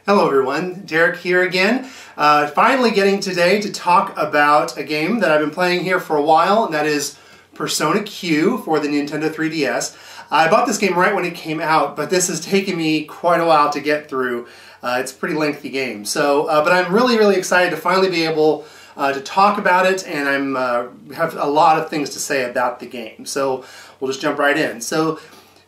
Hello everyone, Derek here again. Finally getting today to talk about a game that I've been playing here for a while, and that is Persona Q for the Nintendo 3DS. I bought this game right when it came out, but this has taken me quite a while to get through. It's a pretty lengthy game, but I'm really excited to finally be able to talk about it, and have a lot of things to say about the game. So we'll just jump right in. So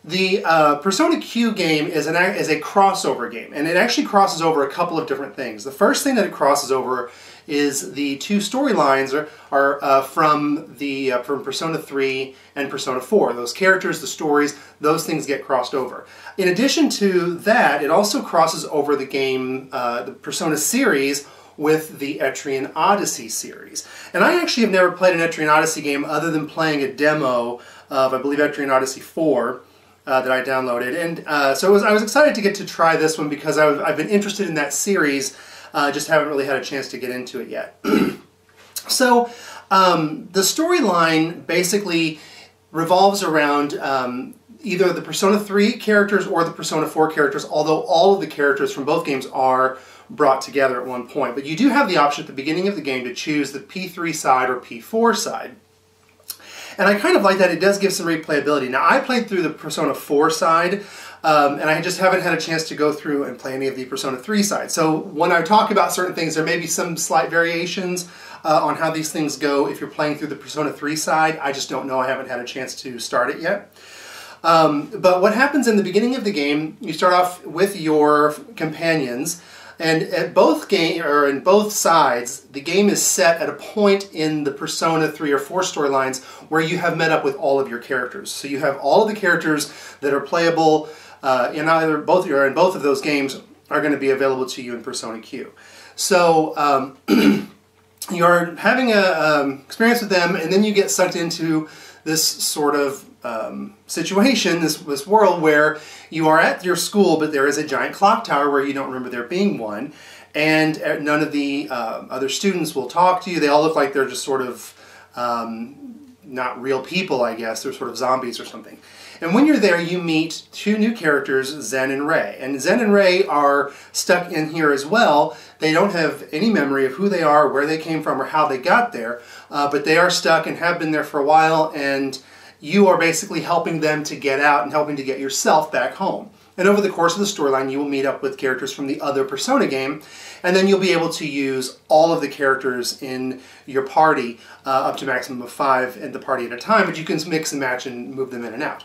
the Persona Q game is a crossover game, and it actually crosses over a couple of different things. The first thing that it crosses over is the two storylines are from Persona 3 and Persona 4. Those characters, the stories, those things get crossed over. In addition to that, it also crosses over the game, the Persona series, with the Etrian Odyssey series. And I actually have never played an Etrian Odyssey game other than playing a demo of, I believe, Etrian Odyssey 4. That I downloaded, and so I was excited to get to try this one because I've been interested in that series, just haven't really had a chance to get into it yet. So the storyline basically revolves around either the Persona 3 characters or the Persona 4 characters, although all of the characters from both games are brought together at one point. But you do have the option at the beginning of the game to choose the P3 side or P4 side. And I kind of like that. It does give some replayability. Now, I played through the Persona 4 side, and I just haven't had a chance to go through and play any of the Persona 3 side. So when I talk about certain things, there may be some slight variations on how these things go if you're playing through the Persona 3 side. I just don't know. I haven't had a chance to start it yet. But what happens in the beginning of the game, you start off with your companions, and in both sides, the game is set at a point in the Persona 3 or 4 storylines where you have met up with all of your characters. So you have all of the characters that are playable in both of those games are going to be available to you in Persona Q. So you're having an experience with them, and then you get sucked into this sort of situation, this world where you are at your school, but there is a giant clock tower where you don't remember there being one, and none of the other students will talk to you. They all look like they're just sort of not real people, I guess. They're sort of zombies or something. And when you're there, you meet two new characters, Zen and Rei. And Zen and Rei are stuck in here as well. They don't have any memory of who they are, where they came from, or how they got there, but they are stuck and have been there for a while, and you are basically helping them to get out and helping to get yourself back home. And over the course of the storyline, you will meet up with characters from the other Persona game, and then you'll be able to use all of the characters in your party, up to a maximum of 5 in the party at a time, but you can mix and match and move them in and out.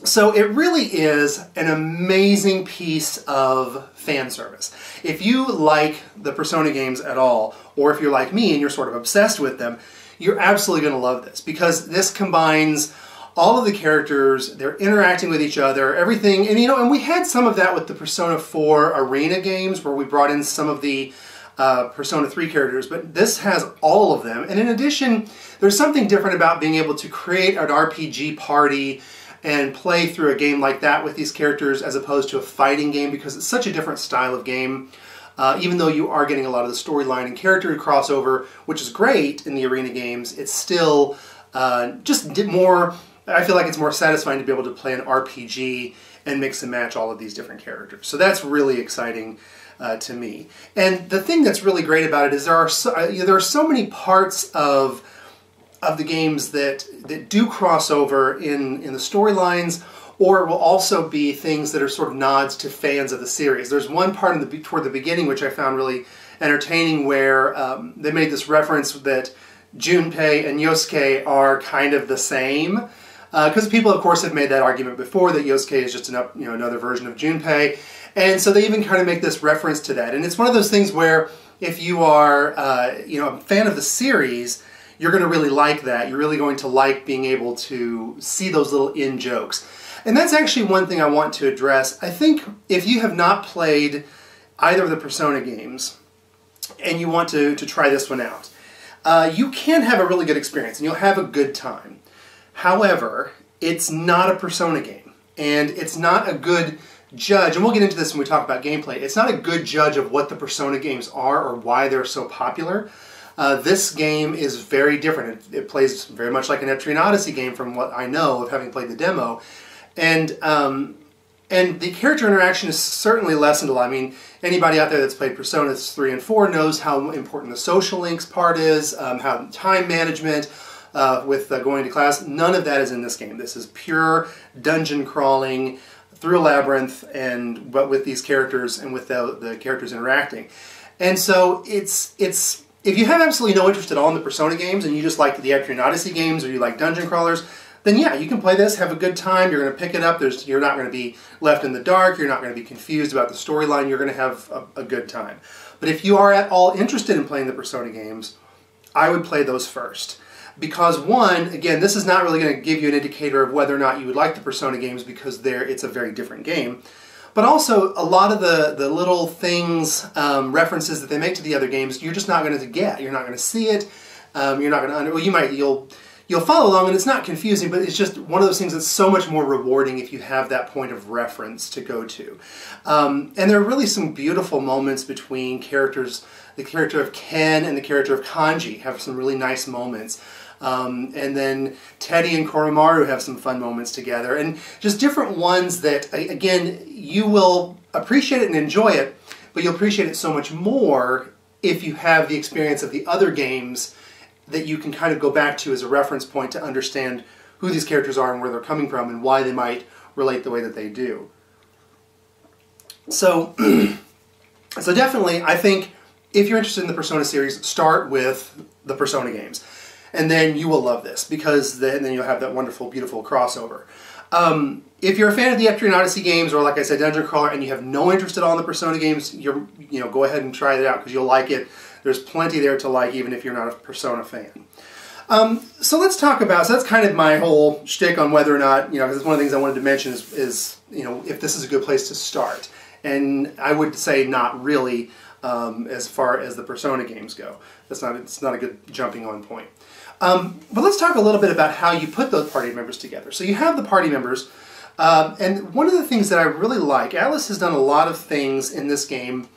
So it really is an amazing piece of fan service. If you like the Persona games at all, or if you're like me and you're sort of obsessed with them, you're absolutely going to love this, because this combines all of the characters, they're interacting with each other, everything, and we had some of that with the Persona 4 arena games where we brought in some of the Persona 3 characters, but this has all of them. And in addition, there's something different about being able to create an RPG party and play through a game like that with these characters as opposed to a fighting game, because it's such a different style of game. Even though you are getting a lot of the storyline and character crossover, which is great in the arena games, it's still just more, I feel like it's more satisfying to be able to play an RPG and mix and match all of these different characters. So that's really exciting to me. And the thing that's really great about it is there are so many parts of the games that do cross over in the storylines, or it will also be things that are sort of nods to fans of the series. There's one part toward the beginning which I found really entertaining, where they made this reference that Junpei and Yosuke are kind of the same. Because people, of course, have made that argument before, that Yosuke is just another version of Junpei. And so they even kind of make this reference to that. And it's one of those things where if you are a fan of the series, you're going to really like that. You're really going to like being able to see those little in-jokes. And that's actually one thing I want to address. I think if you have not played either of the Persona games and you want to try this one out, you can have a really good experience and you'll have a good time. However, it's not a Persona game, and it's not a good judge, and we'll get into this when we talk about gameplay, it's not a good judge of what the Persona games are or why they're so popular. This game is very different. It plays very much like an Etrian Odyssey game from what I know of having played the demo. And And the character interaction is certainly lessened a lot. I mean, anybody out there that's played Persona 3 and 4 knows how important the social links part is, how time management with going to class. None of that is in this game. This is pure dungeon crawling through a labyrinth, but with these characters and with the characters interacting. And so it's if you have absolutely no interest at all in the Persona games and you just like the Etrian Odyssey games or you like dungeon crawlers, then yeah, you can play this, have a good time, you're going to pick it up, you're not going to be left in the dark, you're not going to be confused about the storyline, you're going to have a good time. But if you are at all interested in playing the Persona games, I would play those first. Because one, again, this is not really going to give you an indicator of whether or not you would like the Persona games because it's a very different game. But also, a lot of the little things, references that they make to the other games, you're just not going to get. You're not going to see it. You're not going to, well, you'll follow along and it's not confusing, but it's just one of those things that's so much more rewarding if you have that point of reference to go to. And there are really some beautiful moments between characters. The character of Ken and the character of Kanji have some really nice moments. And then Teddy and Koromaru have some fun moments together. And just different ones that, again, you will appreciate it and enjoy it, but you'll appreciate it so much more if you have the experience of the other games that you can kind of go back to as a reference point to understand who these characters are and where they're coming from and why they might relate the way that they do. So, so definitely, I think if you're interested in the Persona series, start with the Persona games. And then you will love this, because then you'll have that wonderful, beautiful crossover. If you're a fan of the Etrian Odyssey games, or like I said, Dungeon Crawler, and you have no interest at all in the Persona games, go ahead and try it out, because you'll like it. There's plenty there to like, even if you're not a Persona fan. So let's talk about, so that's kind of my whole shtick on whether or not, because it's one of the things I wanted to mention is if this is a good place to start. And I would say not really, as far as the Persona games go. It's not a good jumping on point. But let's talk a little bit about how you put those party members together. So you have the party members, and one of the things that I really like, Atlas has done a lot of things in this game.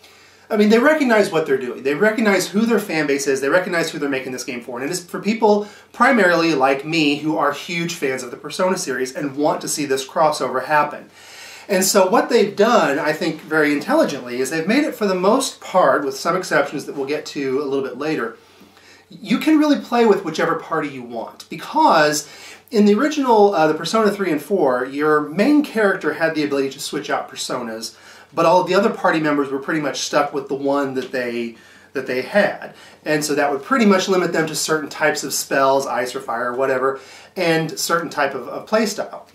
I mean, they recognize what they're doing. They recognize who their fan base is. They recognize who they're making this game for. And it is for people primarily like me who are huge fans of the Persona series and want to see this crossover happen. And so what they've done, I think very intelligently, is they've made it, for the most part, with some exceptions that we'll get to a little bit later, you can really play with whichever party you want. Because in the original, the Persona 3 and 4, your main character had the ability to switch out personas, but all of the other party members were pretty much stuck with the one that they had. And so that would pretty much limit them to certain types of spells, ice or fire or whatever, and certain type of play style.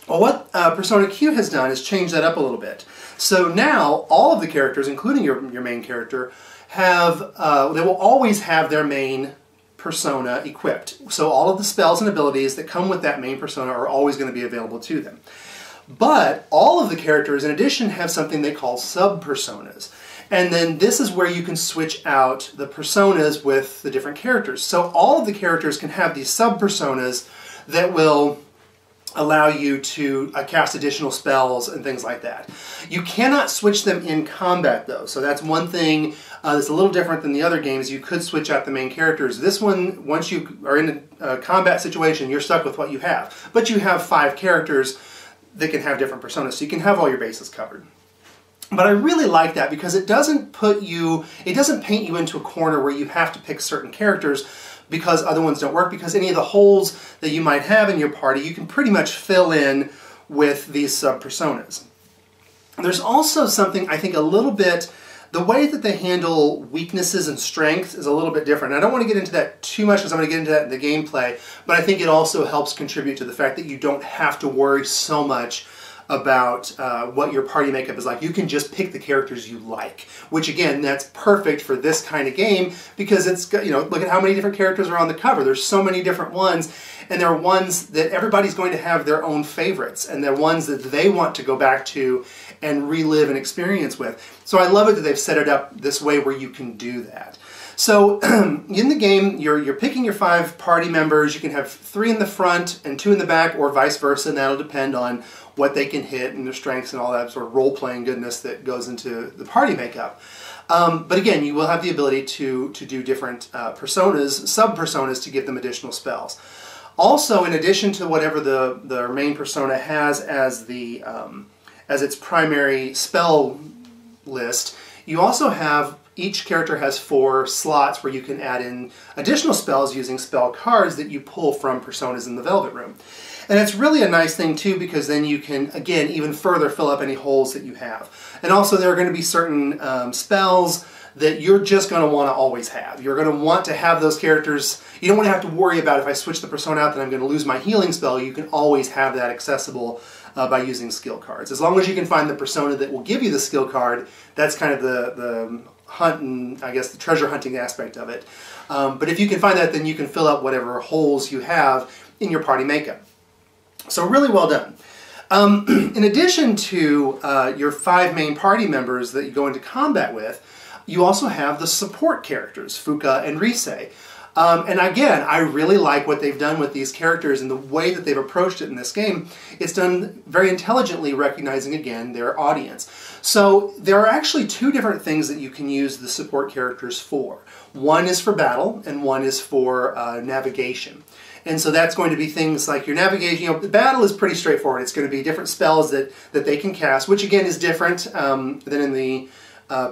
Well, what Persona Q has done is change that up a little bit. So now all of the characters, including your main character, they will always have their main persona equipped. So all of the spells and abilities that come with that main persona are always going to be available to them. But all of the characters, in addition, have something they call sub-personas. And then this is where you can switch out the personas with the different characters. So all of the characters can have these sub-personas that will allow you to cast additional spells and things like that. You cannot switch them in combat, though. So that's one thing that's a little different than the other games. You could switch out the main characters. This one, once you are in a combat situation, you're stuck with what you have. But you have 5 characters that can have different personas, so you can have all your bases covered. But I really like that because it doesn't paint you into a corner where you have to pick certain characters because other ones don't work, because any of the holes that you might have in your party, you can pretty much fill in with these sub-personas. There's also something, I think, a little bit, the way that they handle weaknesses and strengths is a little bit different. I don't want to get into that too much because I'm going to get into that in the gameplay, but I think it also helps contribute to the fact that you don't have to worry so much about what your party makeup is like. You can just pick the characters you like, which again, that's perfect for this kind of game because it's, look at how many different characters are on the cover. There's so many different ones, and there are ones that everybody's going to have their own favorites, and they're ones that they want to go back to and relive and experience with. So I love it that they've set it up this way where you can do that. So in the game, you're picking your 5 party members. You can have 3 in the front and 2 in the back, or vice versa, and that'll depend on what they can hit and their strengths and all that sort of role-playing goodness that goes into the party makeup. But again, you will have the ability to do different personas, sub-personas, to give them additional spells. Also, in addition to whatever the main persona has as the as its primary spell list, you also have, each character has 4 slots where you can add in additional spells using spell cards that you pull from personas in the Velvet Room. And it's really a nice thing too, because then you can, again, even further fill up any holes that you have. And also there are going to be certain spells that you're just going to want to always have. You're going to want to have those characters. You don't want to have to worry about, if I switch the persona out, that I'm going to lose my healing spell. You can always have that accessible by using skill cards. As long as you can find the persona that will give you the skill card, that's kind of the hunt and, I guess, the treasure hunting aspect of it. But if you can find that, then you can fill up whatever holes you have in your party makeup. So really well done. In addition to your 5 main party members that you go into combat with, you also have the support characters, Fuka and Rise. And again, I really like what they've done with these characters and the way that they've approached it in this game. It's done very intelligently, recognizing, again, their audience. So there are actually 2 different things that you can use the support characters for. One is for battle, and one is for navigation. And so that's going to be things like your navigation. You know, the battle is pretty straightforward. It's going to be different spells that they can cast, which again is different than in the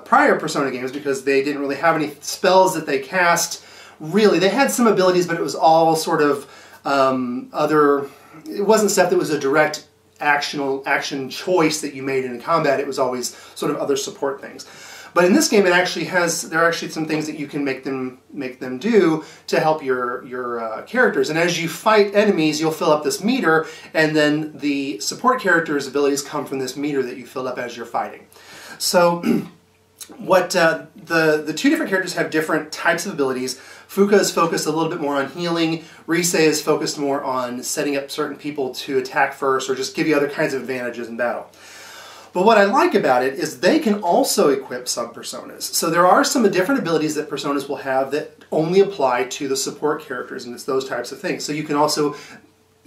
prior Persona games, because they didn't really have any spells that they cast. Really, they had some abilities, but it was all sort of it wasn't stuff that was a direct action choice that you made in combat. It was always sort of other support things. But in this game, there are actually some things that you can make them do to help your characters. And as you fight enemies, you'll fill up this meter, and then the support characters' abilities come from this meter that you fill up as you're fighting. So what the 2 different characters have different types of abilities. Fuka is focused a little bit more on healing. Rise is focused more on setting up certain people to attack first, or just give you other kinds of advantages in battle. But what I like about it is they can also equip sub-personas. So there are some different abilities that personas will have that only apply to the support characters, and it's those types of things. So you can also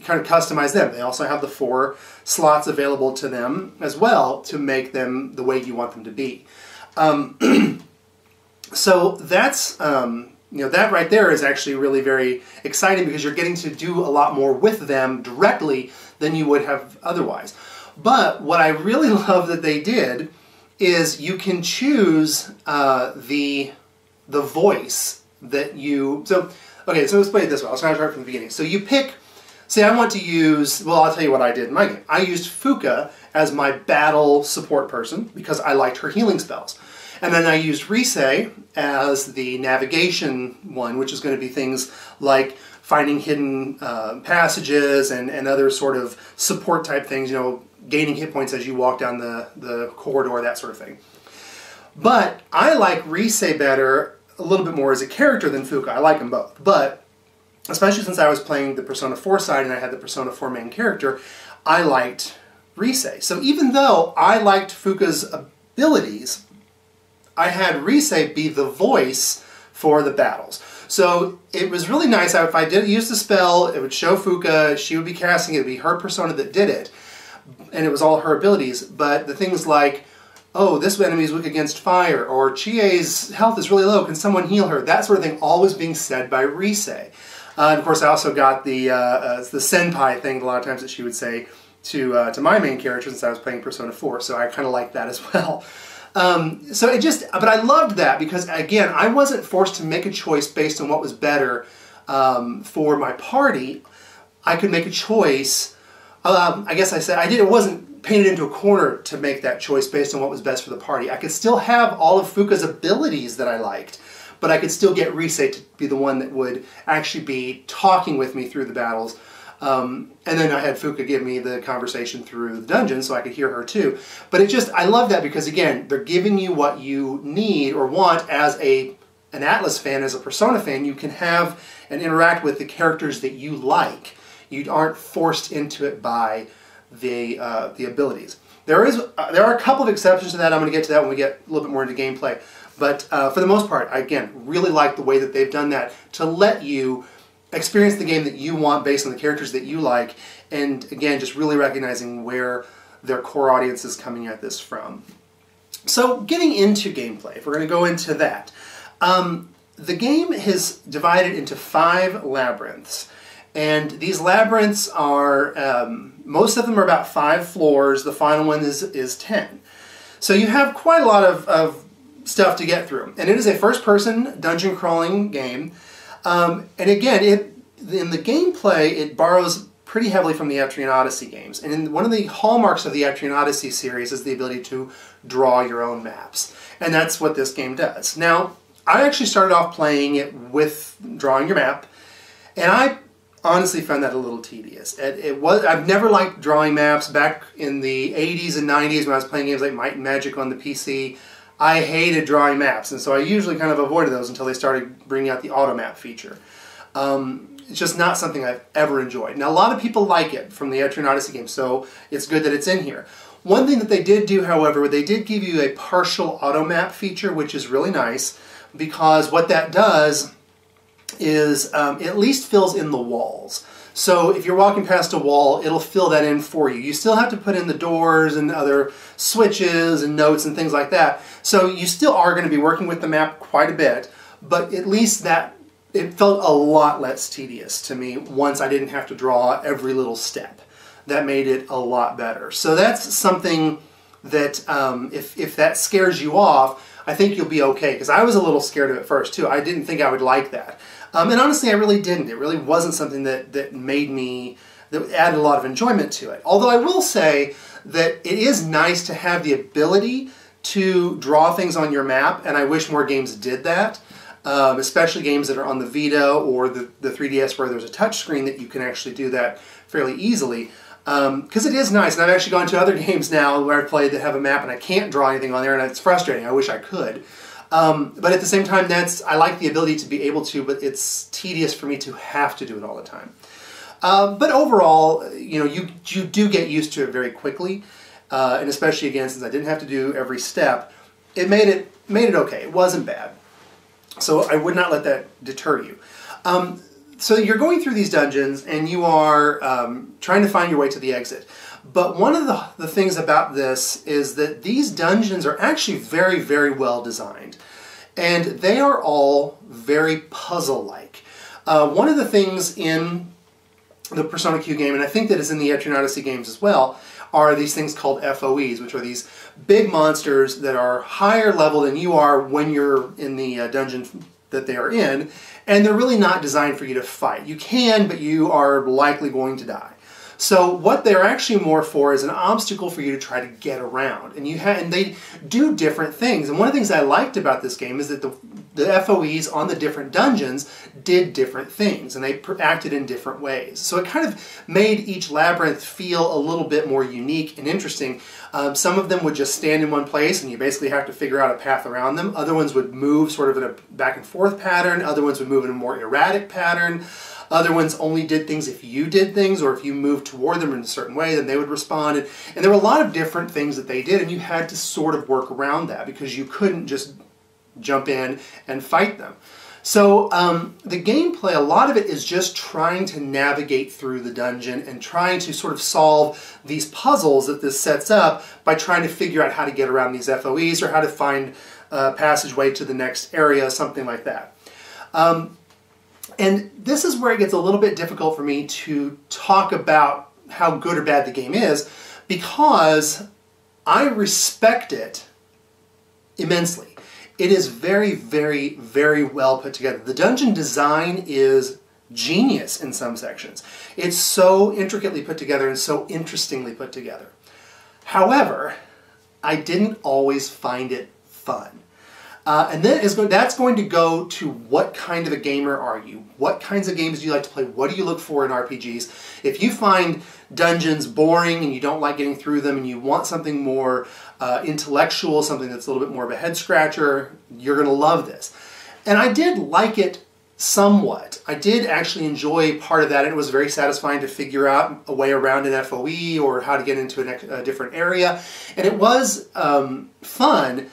kind of customize them. They also have the 4 slots available to them as well to make them the way you want them to be. So that's, that right there is actually really very exciting, because you're getting to do a lot more with them directly than you would have otherwise. But what I really love that they did is you can choose the voice that you... So, okay, so let's play it this way. I'll start from the beginning. So you pick... Say I want to use... Well, I'll tell you what I did in my game. I used Fuka as my battle support person because I liked her healing spells. And then I used Rise as the navigation one, which is going to be things like finding hidden passages and other sort of support type things, gaining hit points as you walk down the corridor, that sort of thing. But I like Rise better, a little bit more as a character than Fuka. I like them both. But especially since I was playing the Persona 4 side and I had the Persona 4 main character, I liked Rise. So even though I liked Fuka's abilities, I had Rise be the voice for the battles. So it was really nice. If I did use the spell, it would show Fuka, she would be casting it, would be her persona that did it, and it was all her abilities. But the things like, oh, this enemy is weak against fire, or Chie's health is really low, can someone heal her? That sort of thing, always being said by Rise. And of course, I also got the senpai thing a lot of times that she would say to my main character, since I was playing Persona 4, so I kind of liked that as well. But I loved that because, again, I wasn't forced to make a choice based on what was better for my party. I could make a choice. I guess I said it wasn't painted into a corner to make that choice based on what was best for the party. I could still have all of Fuka's abilities that I liked, but I could still get Rise to be the one that would actually be talking with me through the battles. And then I had Fuka give me the conversation through the dungeon so I could hear her too. But I love that because, again, they're giving you what you need or want as an Atlas fan, as a Persona fan. You can have and interact with the characters that you like. You aren't forced into it by the abilities. There are a couple of exceptions to that. I'm going to get to that when we get a little bit more into gameplay. But for the most part, I, again, really like the way that they've done that to let you experience the game that you want based on the characters that you like, and again, just really recognizing where their core audience is coming at this from. So getting into gameplay, if we're going to go into that, the game is divided into 5 labyrinths, and these labyrinths are Most of them are about 5 floors. The final one is 10. So you have quite a lot of stuff to get through. And it is a first-person dungeon crawling game. And again, in the gameplay, it borrows pretty heavily from the Etrian Odyssey games. And one of the hallmarks of the Etrian Odyssey series is the ability to draw your own maps. And that's what this game does. Now, I actually started off playing it with drawing your map, and I honestly found that a little tedious. I've never liked drawing maps. Back in the 80s and 90s when I was playing games like Might and Magic on the PC, I hated drawing maps, and so I usually kind of avoided those until they started bringing out the auto map feature. It's just not something I've ever enjoyed. Now, a lot of people like it from the Etrian Odyssey game, so it's good that it's in here. One thing that they did do, however, they did give you a partial auto map feature, which is really nice, because what that does is it at least fills in the walls. So if you're walking past a wall, it'll fill that in for you. You still have to put in the doors and other switches and notes and things like that. So you still are going to be working with the map quite a bit, but at least that it felt a lot less tedious to me once I didn't have to draw every little step. That made it a lot better. So that's something that if that scares you off, I think you'll be okay, because I was a little scared of it first too. I didn't think I would like that. And honestly, I really didn't. It really wasn't something that added a lot of enjoyment to it. Although I will say that it is nice to have the ability to draw things on your map, and I wish more games did that, especially games that are on the Vita or the 3DS where there's a touch screen that you can actually do that fairly easily. Because it is nice, and I've actually gone to other games now where I've played that have a map and I can't draw anything on there, and it's frustrating. I wish I could. But at the same time, I like the ability to be able to, but it's tedious for me to have to do it all the time. But overall, you do get used to it very quickly, and especially again, since I didn't have to do every step, it made it okay. It wasn't bad. So I would not let that deter you. So you're going through these dungeons and you are trying to find your way to the exit. But one of the things about this is that these dungeons are actually very, very well designed. And they are all very puzzle-like. One of the things in the Persona Q game, and I think that is in the Etrian Odyssey games as well, are these things called FOEs, which are these big monsters that are higher level than you are when you're in the dungeon that they are in, and they're really not designed for you to fight. You can, but you are likely going to die. So what they're actually more for is an obstacle for you to try to get around. And they do different things. And one of the things I liked about this game is that the FOEs on the different dungeons did different things, and they acted in different ways. So it kind of made each labyrinth feel a little bit more unique and interesting. Some of them would just stand in one place and you basically have to figure out a path around them. Other ones would move sort of in a back and forth pattern. Other ones would move in a more erratic pattern. Other ones only did things if you did things, or if you moved toward them in a certain way, then they would respond. And there were a lot of different things that they did, and you had to sort of work around that because you couldn't just jump in and fight them. So the gameplay, a lot of it is just trying to navigate through the dungeon and trying to sort of solve these puzzles that this sets up by trying to figure out how to get around these FOEs or how to find a passageway to the next area, something like that. And this is where it gets a little bit difficult for me to talk about how good or bad the game is, because I respect it immensely. It is very, very, very well put together. The dungeon design is genius in some sections. It's so intricately put together and so interestingly put together. However, I didn't always find it fun. And then that's going to go to what kind of a gamer are you? What kinds of games do you like to play? What do you look for in RPGs? If you find dungeons boring and you don't like getting through them and you want something more intellectual, something that's a little bit more of a head scratcher, you're going to love this. And I did like it somewhat. I did actually enjoy part of that, and it was very satisfying to figure out a way around an FOE or how to get into a different area. And it was fun.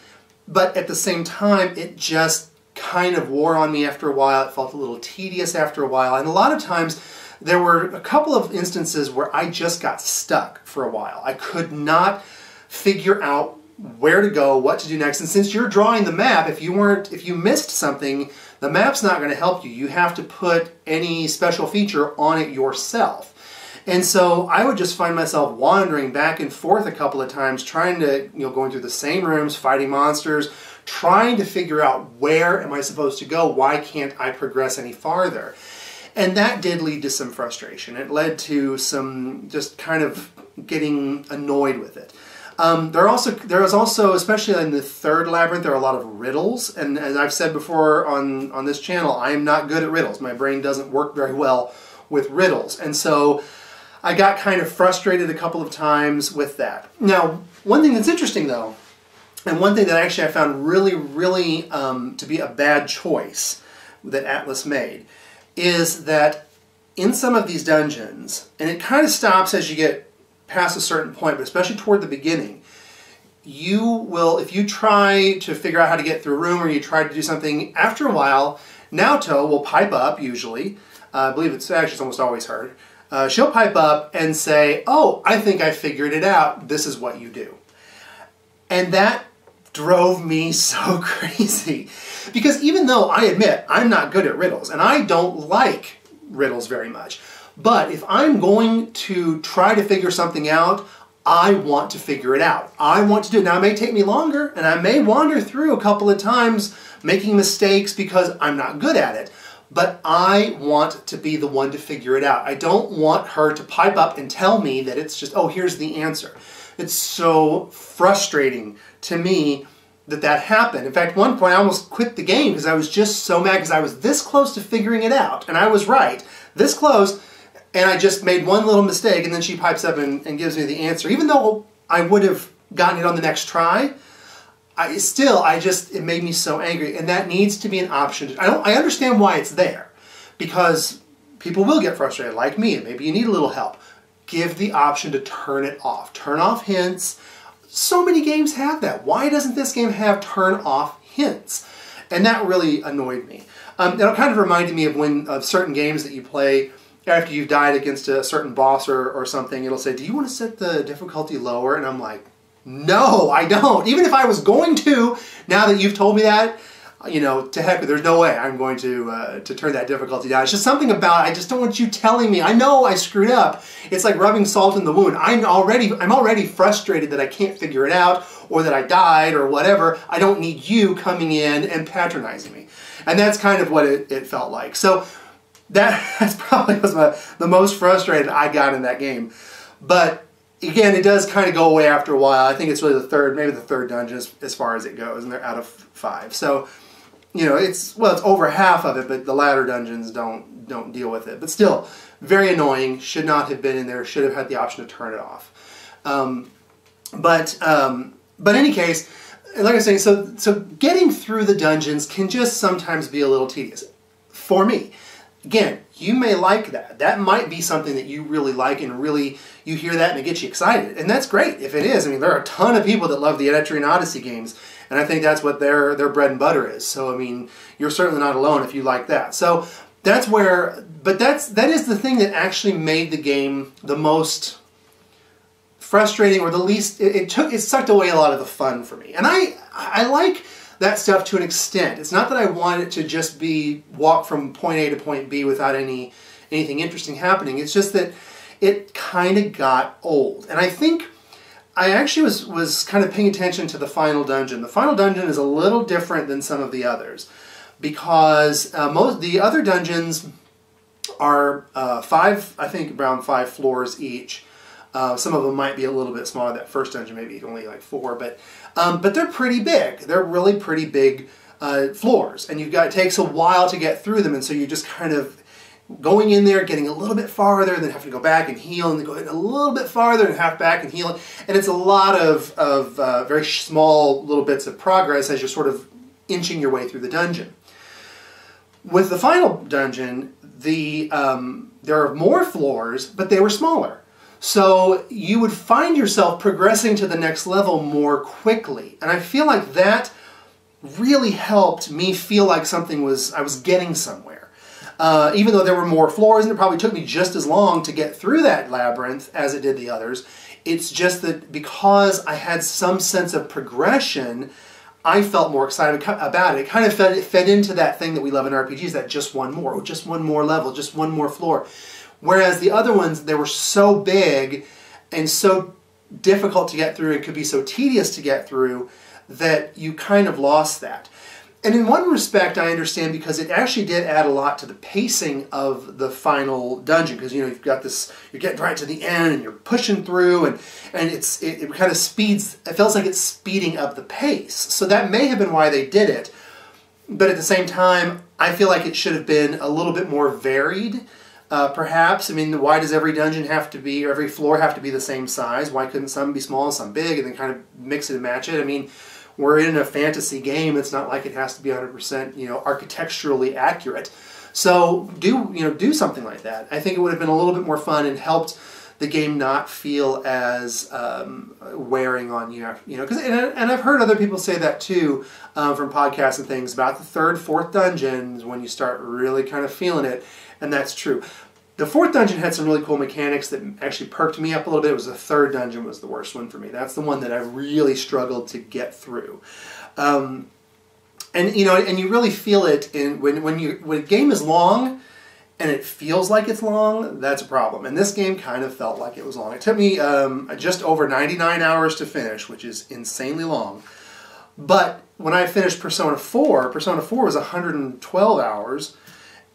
But at the same time, it just kind of wore on me after a while. It felt a little tedious after a while. And a lot of times, there were a couple of instances where I just got stuck for a while. I could not figure out where to go, what to do next. And since you're drawing the map, if you missed something, the map's not going to help you. You have to put any special feature on it yourself. And so I would just find myself wandering back and forth a couple of times, trying to, going through the same rooms, fighting monsters, trying to figure out where am I supposed to go? Why can't I progress any farther? And that did lead to some frustration. It led to some just kind of getting annoyed with it. There was also, especially in the third labyrinth, there are a lot of riddles. And as I've said before on this channel, I am not good at riddles. My brain doesn't work very well with riddles. And so I got kind of frustrated a couple of times with that. Now, one thing that's interesting though, and one thing that actually I found really to be a bad choice that Atlas made, is that in some of these dungeons, and it kind of stops as you get past a certain point, but especially toward the beginning, you will, if you try to figure out how to get through a room or you try to do something, after a while, Naoto will pipe up usually. I believe it's almost always her. She'll pipe up and say, oh, I think I figured it out. This is what you do. And that drove me so crazy. Because even though I admit I'm not good at riddles, and I don't like riddles very much, but if I'm going to try to figure something out, I want to figure it out. I want to do it. Now, it may take me longer, and I may wander through a couple of times making mistakes because I'm not good at it. But I want to be the one to figure it out. I don't want her to pipe up and tell me that it's just, oh, here's the answer. It's so frustrating to me that happened. In fact, one point I almost quit the game because I was just so mad because I was this close to figuring it out. And I was right. This close, and I just made one little mistake, and then she pipes up and gives me the answer. Even though I would have gotten it on the next try, it made me so angry, and that needs to be an option. I understand why it's there, because people will get frustrated, like me, and maybe you need a little help. Give the option to turn it off. Turn off hints. So many games have that. Why doesn't this game have turn off hints? And that really annoyed me. It kind of reminded me of certain games that you play after you've died against a certain boss or something. It'll say, do you want to set the difficulty lower? And I'm like, no, I don't. Even if I was going to, now that you've told me that, to heck, there's no way I'm going to turn that difficulty down. It's just something about, I just don't want you telling me. I know I screwed up. It's like rubbing salt in the wound. I'm already frustrated that I can't figure it out, or that I died, or whatever. I don't need you coming in and patronizing me. And that's kind of what it felt like. So that's probably was the most frustrated I got in that game. But again, it does kind of go away after a while. I think it's really maybe the third dungeon as far as it goes, and they're out of 5. So, it's over half of it, but the latter dungeons don't deal with it. But still, very annoying. Should not have been in there. Should have had the option to turn it off. But in any case, like I was saying, so getting through the dungeons can just sometimes be a little tedious for me. Again, you may like that. That might be something that you really like, and really you hear that and it gets you excited. And that's great if it is. I mean, there are a ton of people that love the Etrian Odyssey games, and I think that's what their bread and butter is. So, I mean, you're certainly not alone if you like that. So that's where, but that is the thing that actually made the game the most frustrating, or the least, it sucked away a lot of the fun for me. And I like that stuff to an extent. It's not that I want it to just be walk from point A to point B without anything interesting happening. It's just that it kind of got old. And I think I actually was kind of paying attention to the final dungeon. The final dungeon is a little different than some of the others, because the other dungeons are I think around 5 floors each. Some of them might be a little bit smaller. That first dungeon maybe only like 4, but they're pretty big. They're really pretty big floors, and it takes a while to get through them, and so you're just kind of going in there, getting a little bit farther, and then having to go back and heal, and then going a little bit farther and half back and heal, and it's a lot of very small little bits of progress as you're sort of inching your way through the dungeon. With the final dungeon, there are more floors, but they were smaller. So you would find yourself progressing to the next level more quickly. And I feel like that really helped me feel like I was getting somewhere. Even though there were more floors, and it probably took me just as long to get through that labyrinth as it did the others, it's just that because I had some sense of progression, I felt more excited about it. It kind of fed into that thing that we love in RPGs, that just one more level, just one more floor. Whereas the other ones, they were so big and so difficult to get through and could be so tedious to get through that you kind of lost that. And in one respect, I understand, because it actually did add a lot to the pacing of the final dungeon, because, you know, you've got this, you're getting right to the end and you're pushing through, and it kind of speeds, it feels like it's speeding up the pace. So that may have been why they did it. But at the same time, I feel like it should have been a little bit more varied, perhaps. I mean, why does every dungeon have to be, or every floor have to be the same size? Why couldn't some be small and some big, and then kind of mix it and match it? I mean, we're in a fantasy game. It's not like it has to be 100%, you know, architecturally accurate. So do something like that. I think it would have been a little bit more fun and helped the game not feel as wearing on you. You know, because and I've heard other people say that too from podcasts and things about the third, fourth dungeons when you start really kind of feeling it, and that's true. The fourth dungeon had some really cool mechanics that actually perked me up a little bit. It was the third dungeon was the worst one for me. That's the one that I really struggled to get through. And you know, and you really feel it in when a game is long and it feels like it's long, that's a problem. And this game kind of felt like it was long. It took me just over 99 hours to finish, which is insanely long. But when I finished Persona 4 was 112 hours.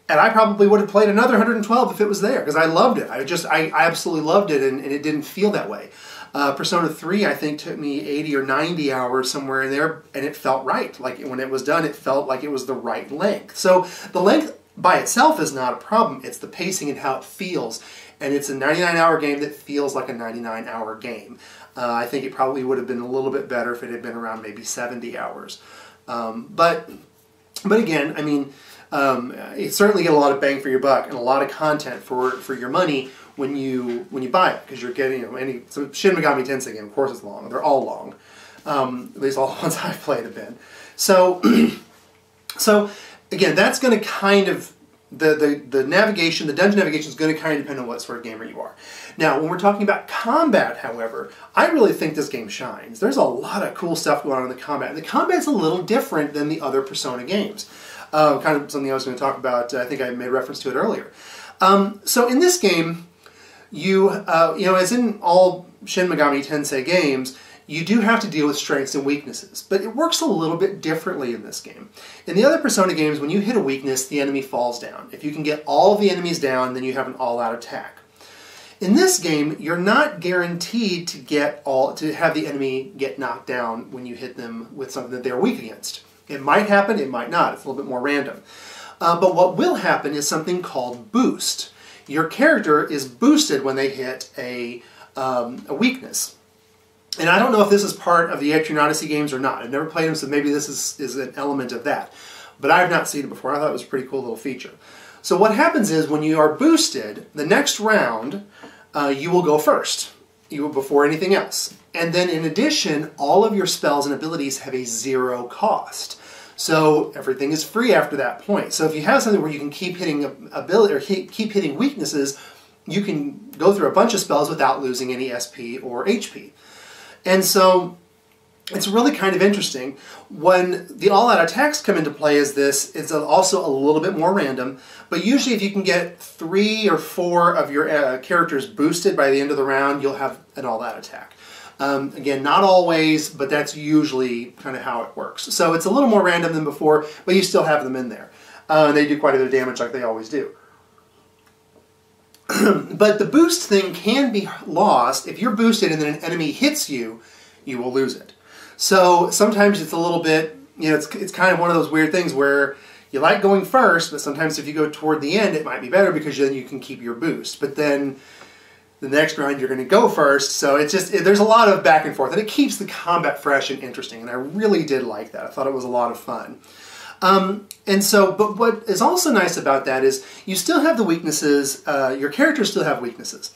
And I probably would have played another 112 if it was there, because I loved it. I absolutely loved it, and it didn't feel that way. Persona 3, I think, took me 80 or 90 hours somewhere in there, and it felt right. Like, when it was done, it felt like it was the right length. So the length by itself is not a problem. It's the pacing and how it feels. And it's a 99-hour game that feels like a 99-hour game. I think it probably would have been a little bit better if it had been around maybe 70 hours. But again, I mean, you certainly get a lot of bang for your buck and a lot of content for your money when you buy it, because you're getting, you know, so Shin Megami Tensei game, of course it's long. They're all long. At least all the ones I've played have been. So so again, that's going to kind of the navigation, the dungeon navigation is going to kind of depend on what sort of gamer you are. Now, when we're talking about combat, however, I really think this game shines. There's a lot of cool stuff going on in the combat. And the combat's a little different than the other Persona games. Kind of something I was going to talk about. I think I made reference to it earlier. So in this game, you know, as in all Shin Megami Tensei games, you do have to deal with strengths and weaknesses, but it works a little bit differently in this game. In the other Persona games, when you hit a weakness, the enemy falls down. If you can get all of the enemies down, then you have an all-out attack. In this game, you're not guaranteed to have the enemy get knocked down when you hit them with something that they're weak against. It might happen, it might not. It's a little bit more random. But what will happen is something called boost. Your character is boosted when they hit a weakness. And I don't know if this is part of the Etrian Odyssey games or not. I've never played them, so maybe this is an element of that. But I have not seen it before. I thought it was a pretty cool little feature. So what happens is when you are boosted, the next round, you will go first. You will before anything else. And then in addition, all of your spells and abilities have a 0 cost. So everything is free after that point. So if you have something where you can keep hitting ability or keep hitting weaknesses, you can go through a bunch of spells without losing any SP or HP. And so it's really kind of interesting. When the all-out attacks come into play as this, it's also a little bit more random, but usually if you can get 3 or 4 of your characters boosted by the end of the round, you'll have an all-out attack. Again, not always, but that's usually kind of how it works. So it's a little more random than before, but you still have them in there. And they do quite a bit of damage like they always do. But the boost thing can be lost. If you're boosted and then an enemy hits you, you will lose it. So sometimes it's a little bit, you know, it's kind of one of those weird things where you like going first, but sometimes if you go toward the end, it might be better because then you can keep your boost. But then the next round you're going to go first, so it's just, there's a lot of back and forth, and it keeps the combat fresh and interesting, and I really did like that. I thought it was a lot of fun. And so, but what is also nice about that is you still have the weaknesses, your characters still have weaknesses,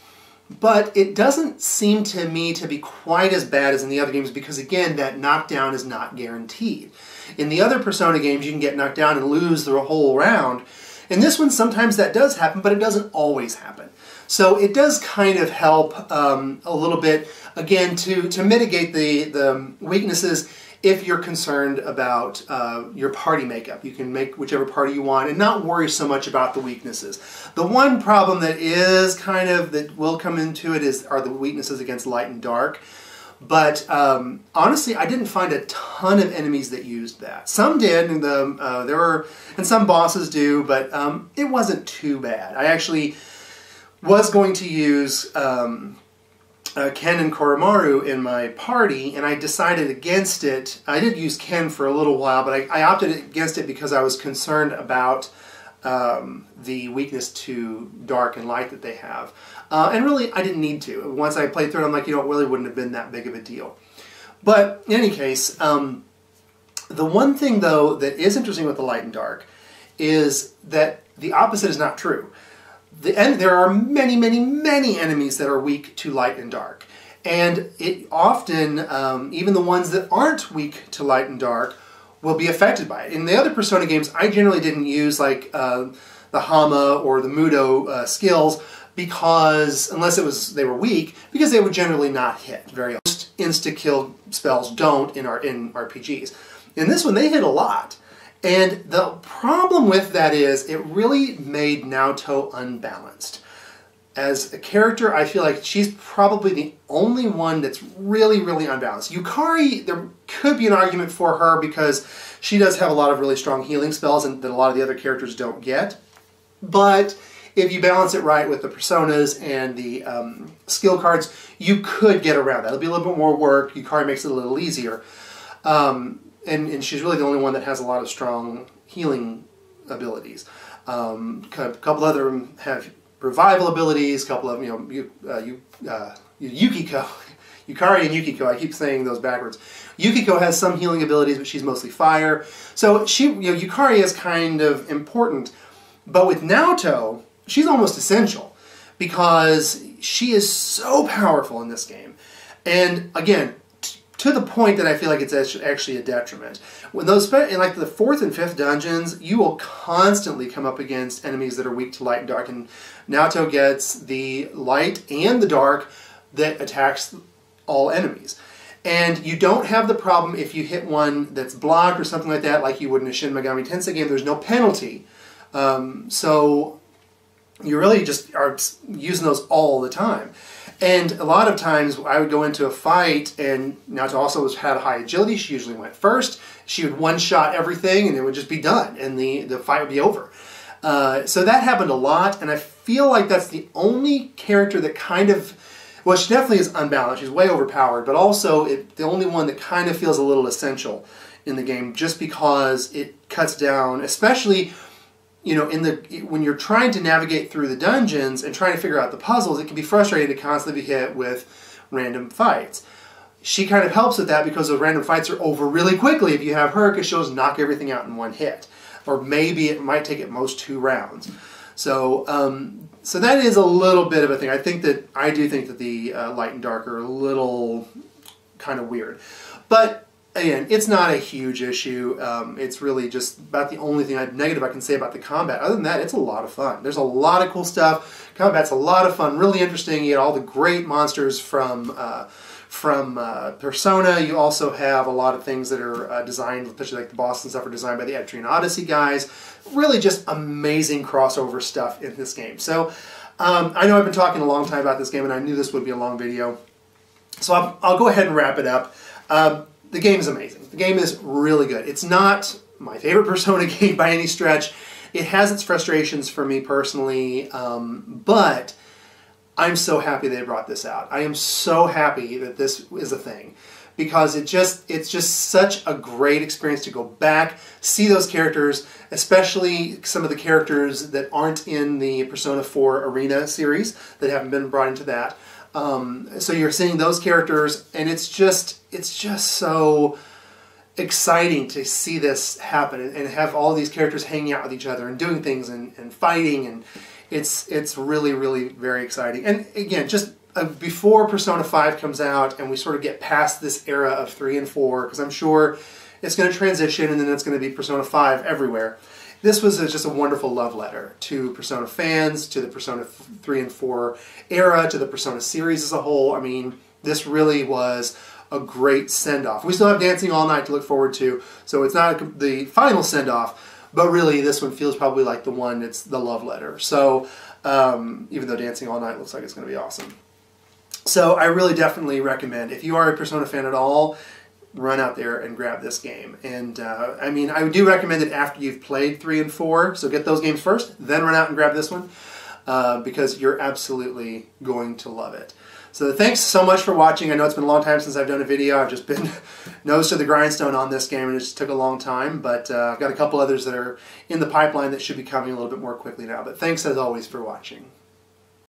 but it doesn't seem to me to be quite as bad as in the other games because, again, that knockdown is not guaranteed. In the other Persona games, you can get knocked down and lose the whole round. In this one, sometimes that does happen, but it doesn't always happen. So it does kind of help a little bit, again, to mitigate the weaknesses. if you're concerned about your party makeup. You can make whichever party you want and not worry so much about the weaknesses. The one problem that is kind of, that will come into it are the weaknesses against light and dark. But honestly, I didn't find a ton of enemies that used that. Some did, and and some bosses do, but it wasn't too bad. I actually was going to use Ken and Koromaru in my party, and I decided against it. I did use Ken for a little while, but I opted against it because I was concerned about the weakness to dark and light that they have. And really, I didn't need to. Once I played through it, I'm like, you know, it really wouldn't have been that big of a deal. But in any case, the one thing, though, that is interesting with the light and dark is that the opposite is not true. There are many, many, many enemies that are weak to light and dark. And it often, even the ones that aren't weak to light and dark, will be affected by it. In the other Persona games, I generally didn't use like the Hama or the Mudo skills, because unless they were weak, because they would generally not hit very often. Most insta-kill spells don't in RPGs. In this one, they hit a lot. And the problem with that is it really made Naoto unbalanced. As a character, I feel like she's probably the only one that's really, really unbalanced. Yukari, there could be an argument for her because she does have a lot of really strong healing spells and that a lot of the other characters don't get. But if you balance it right with the personas and the skill cards, you could get around that. It'll be a little bit more work. Yukari makes it a little easier. And she's really the only one that has a lot of strong healing abilities. A couple other them have revival abilities, a couple of, Yukiko. Yukari and Yukiko, I keep saying those backwards. Yukiko has some healing abilities, but she's mostly fire. So Yukari is kind of important. But with Naoto, she's almost essential because she is so powerful in this game. And again, to the point that I feel like it's actually a detriment. When in like the 4th and 5th dungeons, you will constantly come up against enemies that are weak to light and dark, and Naoto gets the light and the dark that attacks all enemies. And you don't have the problem if you hit one that's blocked or something like that, like you would in a Shin Megami Tensei game. There's no penalty. So you really just are using those all the time. And a lot of times I would go into a fight, and Naoto also had high agility. She usually went first. She would one-shot everything, and it would just be done, and the fight would be over. So that happened a lot, and I feel like that's the only character that kind of, well, she definitely is unbalanced. She's way overpowered, but also the only one that kind of feels a little essential in the game, just because it cuts down, especially, when you're trying to navigate through the dungeons and trying to figure out the puzzles, it can be frustrating to constantly be hit with random fights. She kind of helps with that because those random fights are over really quickly if you have her, because she'll just knock everything out in one hit. Or maybe it might take at most 2 rounds. So so that is a little bit of a thing. I do think that the light and dark are a little kind of weird. But again, it's not a huge issue. It's really just about the only thing negative I can say about the combat. Other than that, it's a lot of fun. There's a lot of cool stuff. Combat's a lot of fun, really interesting. You get all the great monsters from Persona. You also have a lot of things that are designed, especially like the boss and stuff, are designed by the Etrian Odyssey guys. Really just amazing crossover stuff in this game. So I know I've been talking a long time about this game, and I knew this would be a long video. So I'll go ahead and wrap it up. The game is amazing. The game is really good. It's not my favorite Persona game by any stretch. It has its frustrations for me personally, but I'm so happy they brought this out. I am so happy that this is a thing, because it's just such a great experience to go back, see those characters, especially some of the characters that aren't in the Persona 4 Arena series that haven't been brought into that. So you're seeing those characters, and it's just so exciting to see this happen and have all these characters hanging out with each other and doing things and fighting, and it's really, really very exciting. And again, just before Persona 5 comes out and we sort of get past this era of 3 and 4, because I'm sure it's going to transition and then it's going to be Persona 5 everywhere. This was just a wonderful love letter to Persona fans, to the Persona 3 and 4 era, to the Persona series as a whole. I mean, this really was a great send-off. We still have Dancing All Night to look forward to, so it's not the final send-off, but really this one feels probably like the one, it's the love letter. So even though Dancing All Night looks like it's going to be awesome. So I really definitely recommend, if you are a Persona fan at all, run out there and grab this game. And I mean, I do recommend it after you've played 3 and 4, so get those games first, then run out and grab this one, because you're absolutely going to love it. So thanks so much for watching. I know it's been a long time since I've done a video. I've just been nose to the grindstone on this game, and it just took a long time, but I've got a couple others that are in the pipeline that should be coming a little bit more quickly now. But thanks as always for watching.